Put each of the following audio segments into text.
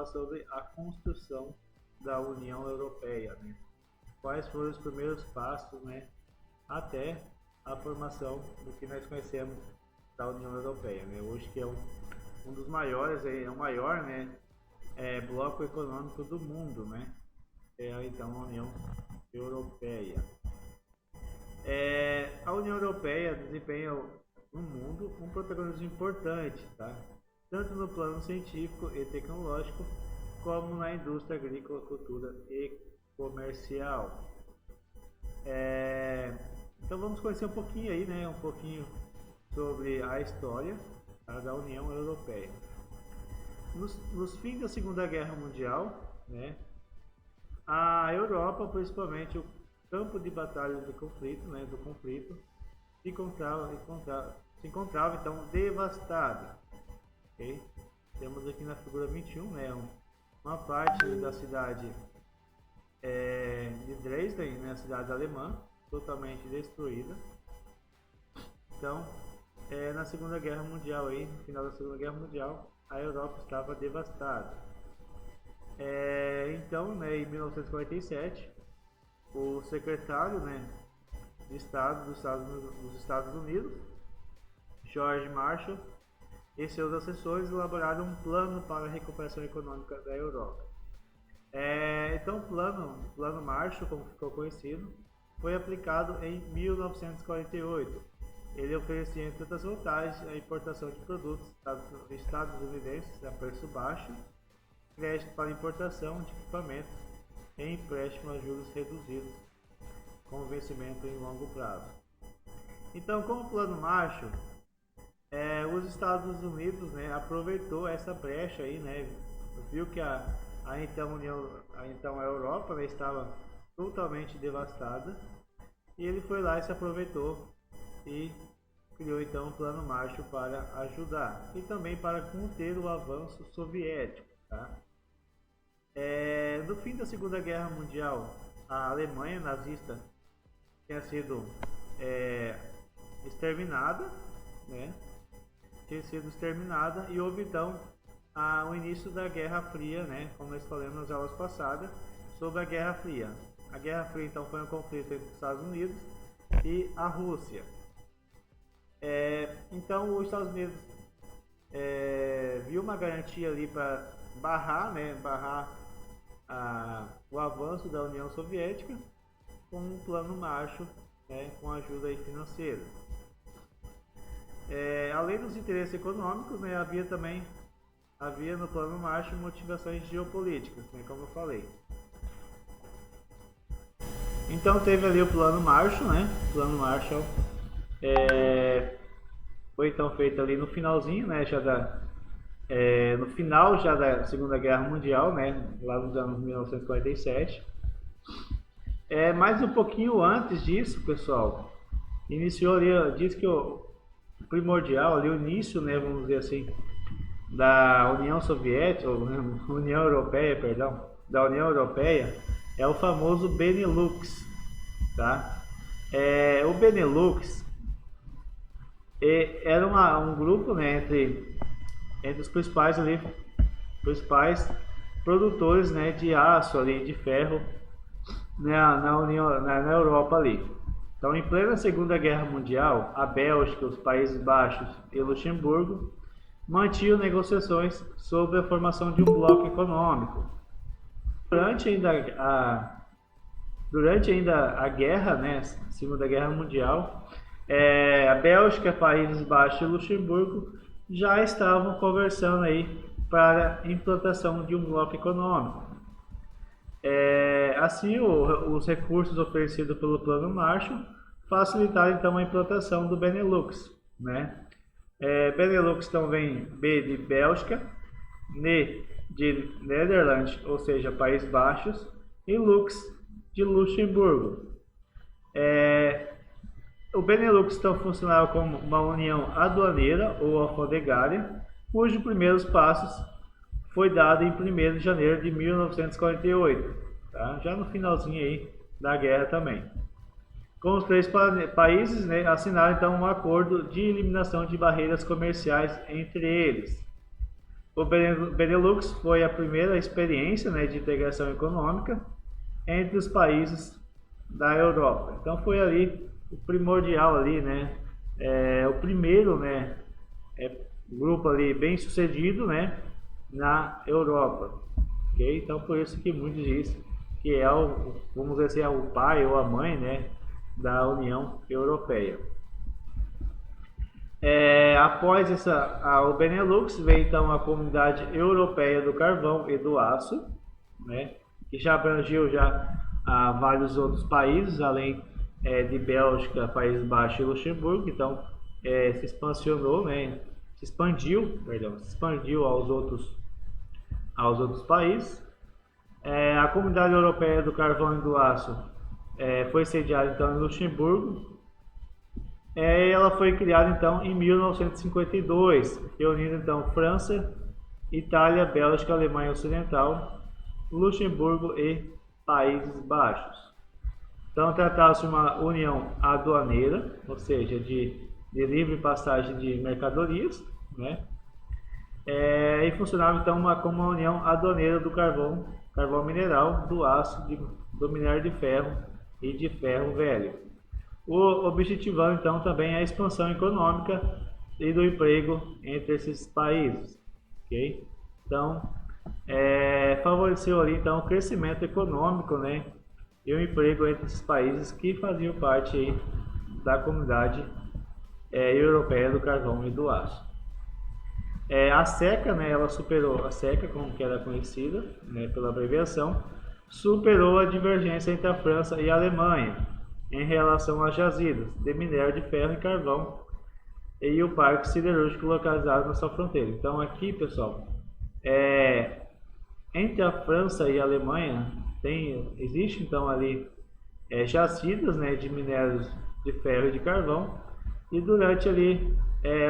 sobre a construção da União Europeia, né? Quais foram os primeiros passos, né, até a formação do que nós conhecemos da União Europeia, né? Hoje que é um dos maiores, é o maior, né, bloco econômico do mundo, né? Então a União Europeia. A União Europeia desempenha no mundo um protagonismo importante, tá? Tanto no plano científico e tecnológico, como na indústria agrícola, cultura e comercial. Então vamos conhecer um pouquinho aí, né? Um pouquinho sobre a história, tá, da União Europeia. Nos fins da Segunda Guerra Mundial, né, a Europa, principalmente o campo de batalha do conflito, né, se encontrava então devastada. Okay? Temos aqui na figura 21, né, uma parte da cidade de Dresden, né, a cidade alemã, totalmente destruída. Então, na Segunda Guerra Mundial, aí, no final da Segunda Guerra Mundial, a Europa estava devastada. Então, né, em 1947, o secretário, né, de Estado dos Estados Unidos, George Marshall, e seus assessores elaboraram um plano para a recuperação econômica da Europa. Então, o plano Marshall, como ficou conhecido, foi aplicado em 1948. Ele oferecia, entre outras vantagens, a importação de produtos estadunidenses a preço baixo, crédito para importação de equipamentos e empréstimo a juros reduzidos, com vencimento em longo prazo. Então, com o plano Marshall, os Estados Unidos, né, aproveitou essa brecha aí, né, viu que então a Europa, né, estava totalmente devastada, e ele foi lá e se aproveitou e criou então o plano Marshall para ajudar e também para conter o avanço soviético, tá? No fim da Segunda Guerra Mundial, a Alemanha nazista tinha sido exterminada, né? E houve então o início da Guerra Fria, né? Como nós falamos nas aulas passadas sobre a Guerra Fria. A Guerra Fria então foi um conflito entre os Estados Unidos e a Rússia. Então os Estados Unidos viu uma garantia ali para barrar o avanço da União Soviética com um plano Marshall, né, com ajuda aí financeira. Além dos interesses econômicos, né, havia no plano Marshall motivações geopolíticas, né, como eu falei. Então teve ali o plano Marshall, né? O plano Marshall foi então feito ali no finalzinho, né? No final já da Segunda Guerra Mundial, né? Lá nos anos 1947. Mais um pouquinho antes disso, pessoal, iniciou ali, diz que o primordial ali, o início, né? Vamos dizer assim, da União Soviética, ou União Europeia, perdão, da União Europeia, é o famoso Benelux, tá? O Benelux era um grupo, né, entre os principais produtores, né, de aço ali, de ferro, né, na Europa ali. Então, em plena Segunda Guerra Mundial, a Bélgica, os Países Baixos e Luxemburgo mantinham negociações sobre a formação de um bloco econômico. Durante ainda a guerra, né, Segunda Guerra Mundial, a Bélgica, Países Baixos e Luxemburgo já estavam conversando aí para a implantação de um bloco econômico. Assim, os recursos oferecidos pelo Plano Marshall facilitaram então a implantação do Benelux, né? Benelux então vem B de Bélgica, N de Netherlands, ou seja, Países Baixos, e Lux de Luxemburgo. O Benelux então funcionava como uma união aduaneira ou alfandegária, cujos primeiros passos foi dado em 1º de janeiro de 1948, tá? Já no finalzinho aí da guerra também. Com os três países, né, assinaram então um acordo de eliminação de barreiras comerciais entre eles. O Benelux foi a primeira experiência, né, de integração econômica entre os países da Europa. Então foi ali o primordial ali, né, o primeiro, né, grupo ali bem sucedido, né, na Europa. Okay? Então por isso que muitos dizem que é o, vamos dizer assim, é o pai ou a mãe, né, da União Europeia. Após o Benelux, veio então a Comunidade Europeia do Carvão e do Aço, né, que já abrangeu vários outros países, além de Bélgica, Países Baixos e Luxemburgo. Então se expansionou, né, se expandiu aos outros países. A Comunidade Europeia do Carvão e do Aço foi sediada então em Luxemburgo. Ela foi criada então em 1952, reunindo então França, Itália, Bélgica, Alemanha Ocidental, Luxemburgo e Países Baixos. Então tratava-se de uma união aduaneira, ou seja, de livre passagem de mercadorias, né? E funcionava então como uma união aduaneira do carvão mineral, do aço, do minério de ferro e de ferro velho. Objetivando então também a expansão econômica e do emprego entre esses países, ok? Então favoreceu ali então o crescimento econômico, né, e o emprego entre esses países que faziam parte aí da Comunidade Europeia do Carvão e do Aço. A SECA, né, ela superou a SECA, como que era conhecida, né, pela abreviação, superou a divergência entre a França e a Alemanha em relação às jazidas de minério de ferro e carvão e o parque siderúrgico localizado na sua fronteira. Então aqui, pessoal, entre a França e a Alemanha existe então ali jazidas, né, de minérios de ferro e de carvão, e durante ali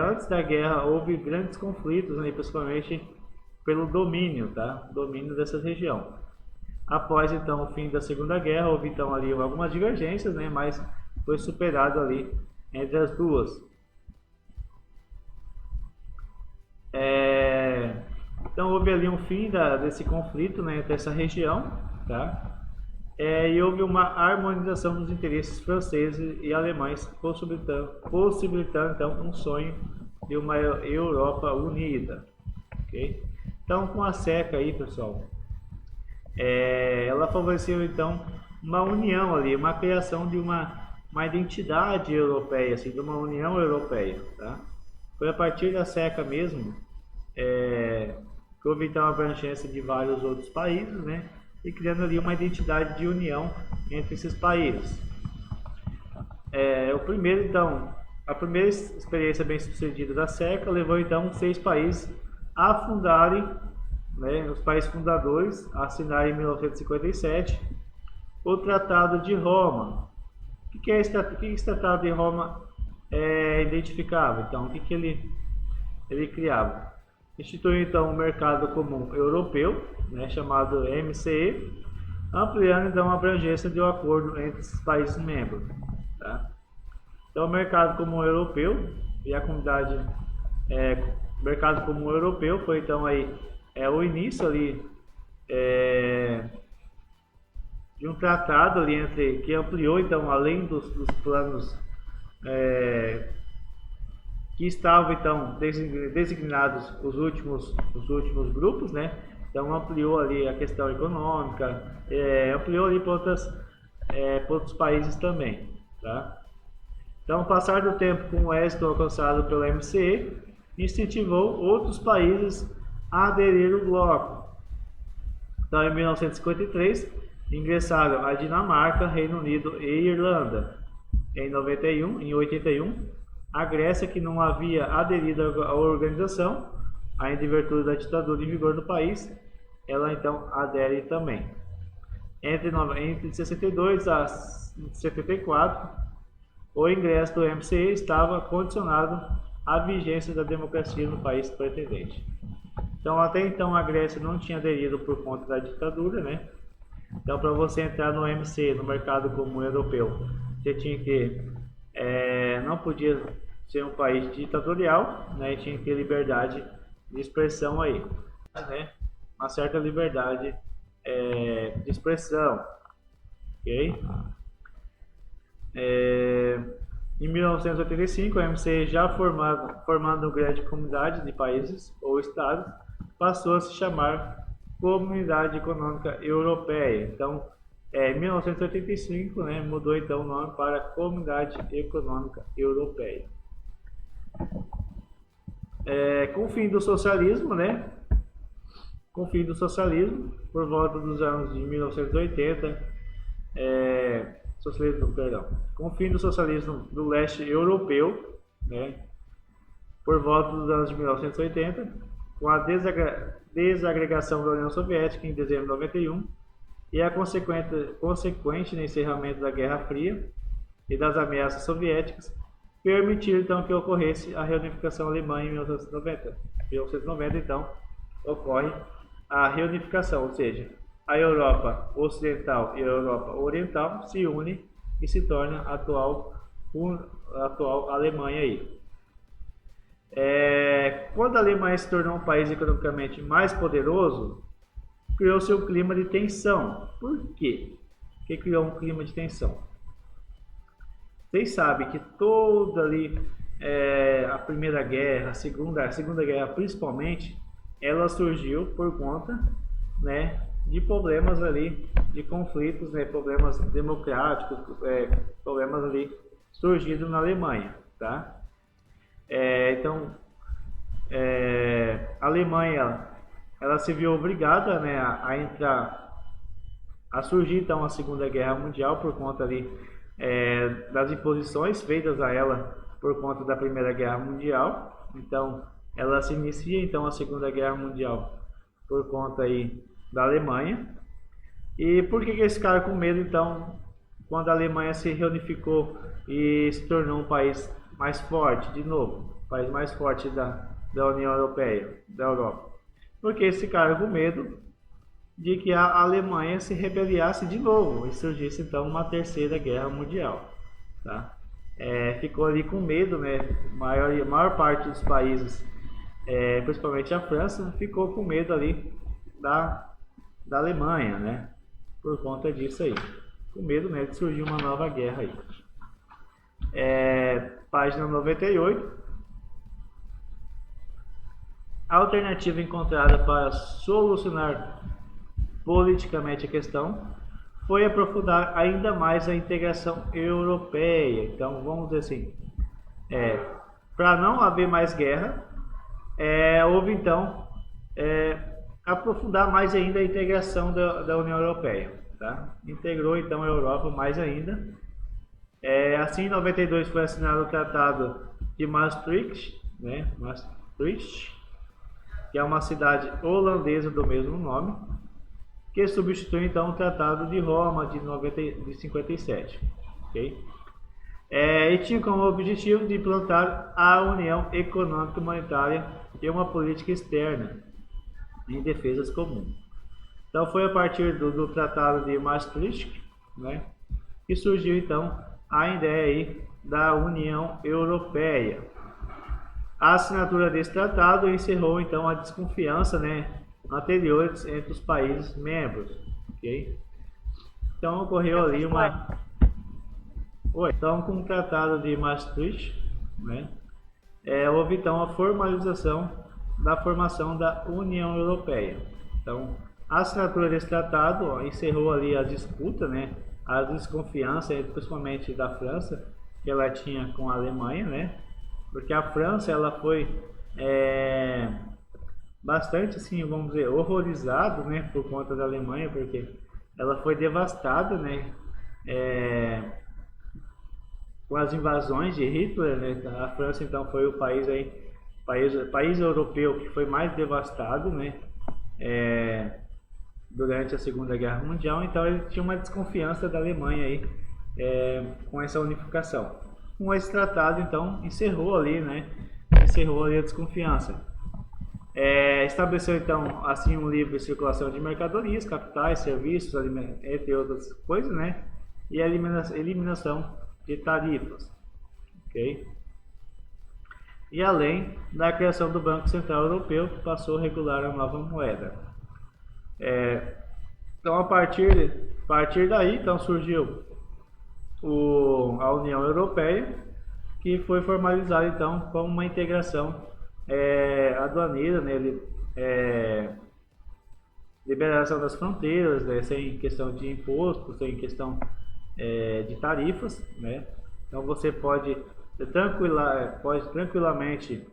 antes da guerra houve grandes conflitos, né, principalmente pelo domínio dessa região. Após então o fim da Segunda Guerra, houve então ali algumas divergências, né, mas foi superado ali entre as duas. Então houve ali um fim desse conflito, né, entre essa região, tá? E houve uma harmonização dos interesses franceses e alemães, possibilitando então um sonho de uma Europa unida, ok? Então com a SECA aí, pessoal, ela favoreceu então uma união ali, uma criação de uma identidade europeia, assim, de uma União Europeia, tá? Foi a partir da SECA mesmo que houve então a abrangência de vários outros países, né, e criando ali uma identidade de união entre esses países. A primeira experiência bem sucedida da SECA levou então 6 países a fundarem, né, os países fundadores assinarem em 1957 o Tratado de Roma. O que esse Tratado de Roma identificava? Então, o que ele criava? Instituiu então o Mercado Comum Europeu, né, chamado MCE, ampliando então a abrangência do acordo entre os países membros, tá? Então, o Mercado Comum Europeu e a comunidade Mercado Comum Europeu foi então aí o início ali de um tratado ali que ampliou então, além dos planos que estavam então designados os últimos grupos, né? Então ampliou ali a questão econômica, ampliou ali para outros países também, tá? Então, passar do tempo com o êxito alcançado pela MCE, incentivou outros países a aderir ao bloco. Então, em 1953, ingressaram a Dinamarca, Reino Unido e Irlanda. Em 81, a Grécia, que não havia aderido à organização, ainda em virtude da ditadura em vigor no país, ela então adere também. Entre 62 a 74, o ingresso do MCE estava condicionado à vigência da democracia no país pretendente. Então, até então, a Grécia não tinha aderido por conta da ditadura, né? Então, para você entrar no MCE, no Mercado Comum Europeu, você tinha que não podia ser um país ditatorial, né? E tinha que ter liberdade de expressão aí. né, uma certa liberdade de expressão, ok? Em 1985, a OMC, já formando grande comunidade de países ou estados, passou a se chamar Comunidade Econômica Europeia. Então, em 1985, né, mudou então o nome para Comunidade Econômica Europeia. Com o fim do socialismo, né, por volta dos anos de 1980, com o fim do socialismo do leste europeu, né, por volta dos anos de 1980, com a desagregação da União Soviética em dezembro de 91 e a consequente encerramento da Guerra Fria e das ameaças soviéticas, permitiram então que ocorresse a reunificação alemã em 1990. Em 1990, então, ocorre a reunificação, ou seja, a Europa Ocidental e a Europa Oriental se unem e se torna a atual Alemanha aí. Quando a Alemanha se tornou um país economicamente mais poderoso, criou-se um clima de tensão. Por quê? Que criou um clima de tensão? Vocês sabem que toda ali a Primeira Guerra, a Segunda Guerra principalmente, ela surgiu por conta, né, de problemas ali, de conflitos, né, problemas democráticos, problemas ali surgidos na Alemanha, tá? Então, a Alemanha, ela se viu obrigada, né, a surgir então a Segunda Guerra Mundial por conta ali das imposições feitas a ela por conta da Primeira Guerra Mundial. Então, ela se inicia então a Segunda Guerra Mundial por conta aí da Alemanha. E por que eles ficaram com medo então quando a Alemanha se reunificou e se tornou um país mais forte de novo, o país mais forte da União Europeia, da Europa? Porque eles ficaram com medo de que a Alemanha se rebeliasse de novo e surgisse então uma terceira guerra mundial, tá? Ficou ali com medo, né? Maior parte dos países, principalmente a França, ficou com medo ali da Alemanha, né? Por conta disso aí, com medo, né, de surgir uma nova guerra aí. Página 98. A alternativa encontrada para solucionar politicamente a questão foi aprofundar ainda mais a integração europeia. Então, vamos dizer assim, para não haver mais guerra, houve então aprofundar mais ainda a integração da União Europeia, tá? Integrou então a Europa mais ainda. Assim, em 92 foi assinado o Tratado de Maastricht, né? Maastricht, que é uma cidade holandesa do mesmo nome, que substitui então o Tratado de Roma de 57, ok? E tinha como objetivo de implantar a União Econômica e Monetária e uma política externa em defesas comuns. Então foi a partir do Tratado de Maastricht, né, que surgiu então a ideia aí da União Europeia. A assinatura desse tratado encerrou então a desconfiança, né, anteriores entre os países membros, ok? Então ocorreu ali uma... Então, com o Tratado de Maastricht, né, houve então a formalização da formação da União Europeia. Então, a assinatura desse tratado encerrou ali a disputa, né, a desconfiança, principalmente da França, que ela tinha com a Alemanha, né, porque a França ela foi bastante, assim, vamos dizer, horrorizada, né, por conta da Alemanha, porque ela foi devastada, né, com as invasões de Hitler, né. A França então foi o país europeu que foi mais devastado, né, durante a Segunda Guerra Mundial. Então ele tinha uma desconfiança da Alemanha aí, com essa unificação. Com esse tratado então encerrou ali a desconfiança. Estabeleceu então assim um livre circulação de mercadorias, capitais, serviços, entre outras coisas, né, e a eliminação de tarifas, ok? e além da criação do Banco Central Europeu, que passou a regular a nova moeda. Então, a partir daí, então, surgiu a União Europeia, que foi formalizada então como uma integração aduaneira, né, liberação das fronteiras, né, sem questão de imposto, sem questão de tarifas, né? Então você pode tranquilamente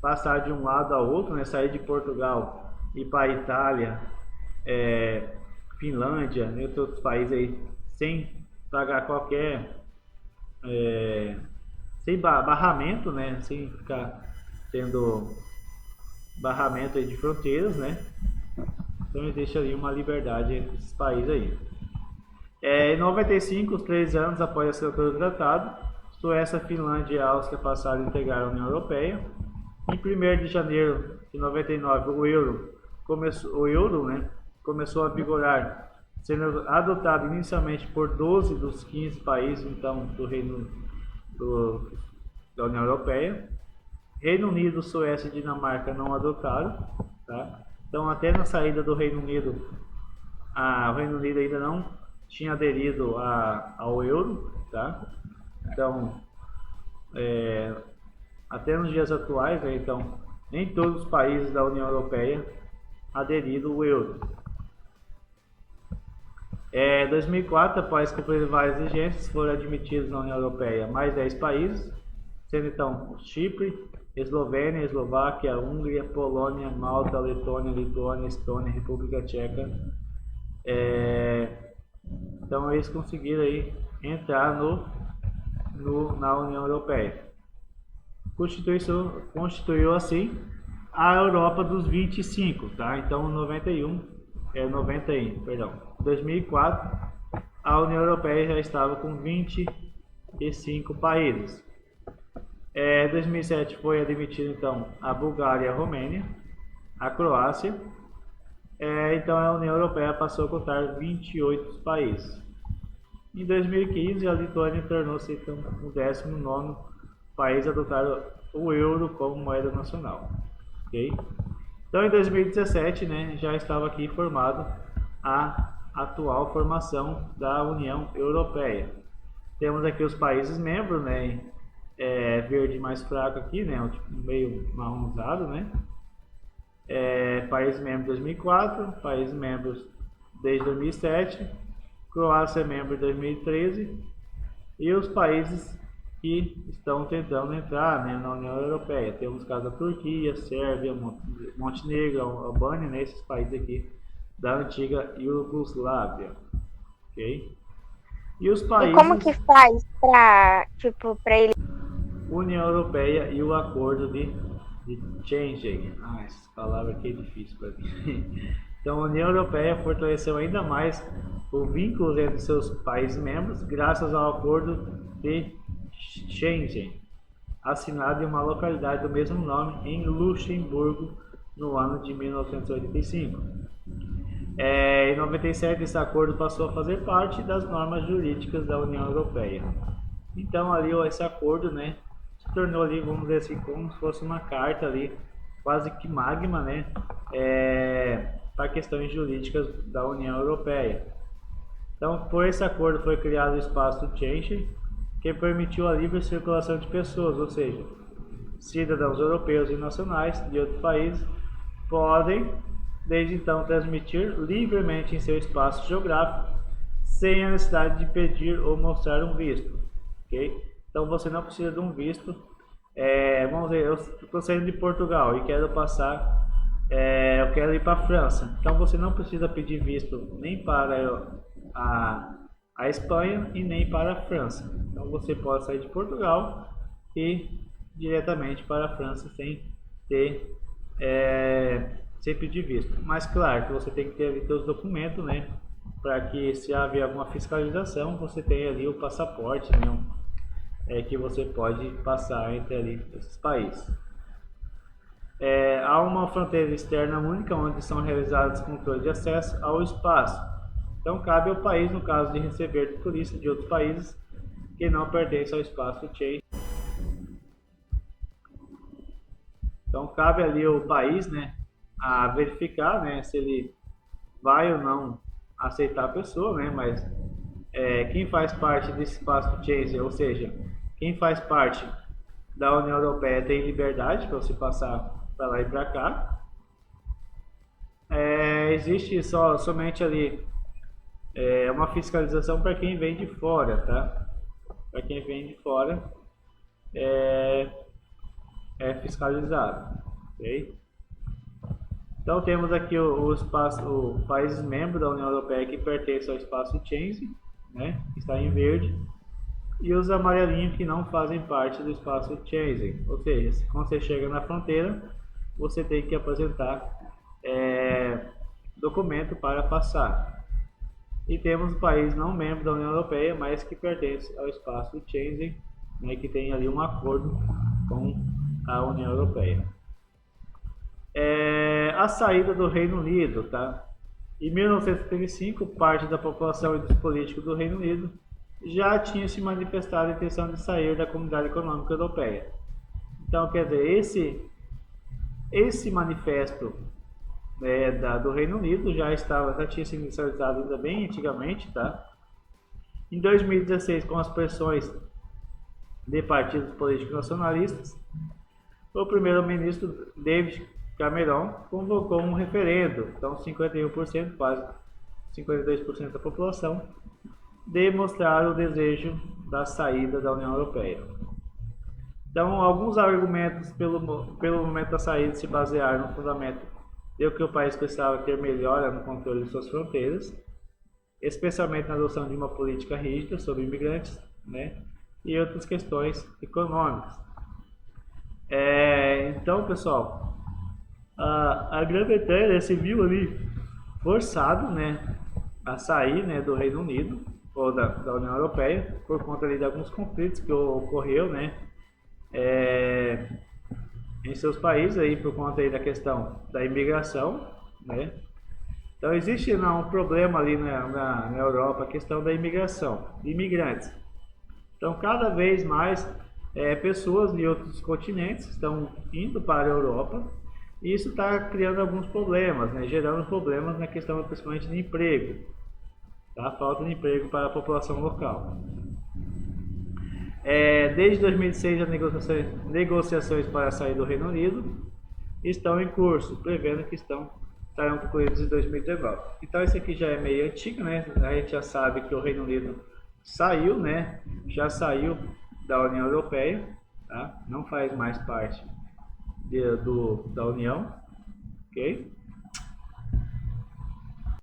passar de um lado ao outro, né, sair de Portugal e para a Itália, Finlândia, né, outros países aí, sem pagar qualquer sem barramento, né, sem ficar tendo barramento aí de fronteiras, né? Então existe ali uma liberdade entre esses países aí. Em 95, 3 anos após a assinatura do tratado, Suécia, Finlândia e Áustria passaram a integrar a União Europeia. Em 1º de janeiro de 99, o euro, né, começou a vigorar, sendo adotado inicialmente por 12 dos 15 países então do da União Europeia. Reino Unido, Suécia e Dinamarca não adotaram, tá? Então, até na saída do Reino Unido, o Reino Unido ainda não tinha aderido ao euro, tá? Então, até nos dias atuais, né, então, nem todos os países da União Europeia aderiram ao euro. Em 2004, após cumprir várias exigências, foram admitidos na União Europeia mais 10 países, sendo então Chipre, Eslovênia, Eslováquia, Hungria, Polônia, Malta, Letônia, Lituânia, Estônia, República Tcheca. Então eles conseguiram aí entrar na União Europeia. Constituiu assim a Europa dos 25, tá? Então 2004 a União Europeia já estava com 25 países. Em 2007 foi admitido então a Bulgária e a Romênia, a Croácia. Então a União Europeia passou a contar 28 países. Em 2015 a Lituânia tornou-se então o 19º país a adotar o euro como moeda nacional. Okay? Então em 2017, né, já estava aqui formado a atual formação da União Europeia. Temos aqui os países membros, né? Verde mais fraco aqui, né? Tipo, meio marronzado, né? Países membros 2004, países membros desde 2007, Croácia é membro de 2013 e os países que estão tentando entrar, né, na União Europeia. Temos caso da Turquia, Sérvia, Montenegro, Albânia, né, esses países aqui da antiga Iugoslávia, ok? E os países... E como que faz para, tipo, para ele... União Europeia e o acordo de Schengen. Essa palavra aqui é difícil para mim. Então, a União Europeia fortaleceu ainda mais o vínculo entre seus países membros, graças ao acordo de Schengen, assinado em uma localidade do mesmo nome, em Luxemburgo, no ano de 1985. Em 97, esse acordo passou a fazer parte das normas jurídicas da União Europeia. Então, ali esse acordo, né, se tornou ali, vamos dizer assim, como se fosse uma carta ali, quase que magma, né, para questões jurídicas da União Europeia. Então, por esse acordo foi criado o espaço Schengen, que permitiu a livre circulação de pessoas, ou seja, cidadãos europeus e nacionais de outros países podem, desde então, transmitir livremente em seu espaço geográfico, sem a necessidade de pedir ou mostrar um visto. Okay? Então você não precisa de um visto. Vamos dizer, eu estou saindo de Portugal e quero passar, eu quero ir para a França. Então você não precisa pedir visto nem para a Espanha e nem para a França. Então você pode sair de Portugal e diretamente para a França sem pedir visto. Mas claro que você tem que ter ali seus documentos, né? Para que, se haver alguma fiscalização, você tenha ali o passaporte, né? Que você pode passar entre ali esses países. Há uma fronteira externa única onde são realizados controles de acesso ao espaço. Então cabe ao país, no caso de receber turistas de outros países que não pertencem ao espaço Schengen, cabe ali o país, né, a verificar, né, se ele vai ou não aceitar a pessoa, né, mas quem faz parte desse espaço de Schengen, ou seja, quem faz parte da União Europeia tem liberdade para você passar para lá e para cá. Existe somente ali uma fiscalização para quem vem de fora, tá? Para quem vem de fora é fiscalizado, ok? Então temos aqui o países membros da União Europeia que pertencem ao espaço Schengen, né? Que está em verde, e os amarelinhos que não fazem parte do espaço Schengen. Ou seja, quando você chega na fronteira, você tem que apresentar documento para passar. E temos o país não membro da União Europeia, mas que pertence ao espaço Schengen, né, que tem ali um acordo com a União Europeia. A saída do Reino Unido, tá? Em 1935, parte da população e dos políticos do Reino Unido já tinha se manifestado a intenção de sair da Comunidade Econômica Europeia. Então, quer dizer, esse manifesto do Reino Unido já tinha sido inicializado ainda bem antigamente, tá? Em 2016, com as pressões de partidos políticos nacionalistas, o primeiro-ministro David Cameron convocou um referendo. Então 51%, quase 52% da população, demonstraram o desejo da saída da União Europeia. Então, alguns argumentos pelo momento da saída se basearam no fundamento de que o país precisava ter melhora no controle de suas fronteiras, especialmente na adoção de uma política rígida sobre imigrantes, né, e outras questões econômicas. Então, pessoal, a Grã-Bretanha se viu ali forçado, né, a sair, né, do Reino Unido ou da União Europeia por conta ali de alguns conflitos que ocorreu, né, em seus países aí por conta aí da questão da imigração, né? Então existe um problema ali na Europa, a questão da imigração, imigrantes. Então cada vez mais pessoas de outros continentes estão indo para a Europa, e isso está criando alguns problemas, né? Gerando problemas na questão principalmente de emprego, tá? Falta de emprego para a população local. Desde 2006 as negociações para sair do Reino Unido estão em curso, prevendo que estarão concluídas em 2019. Então isso aqui já é meio antigo, né? A gente já sabe que o Reino Unido saiu, né? Já saiu da União Europeia, tá? Não faz mais parte da União, ok?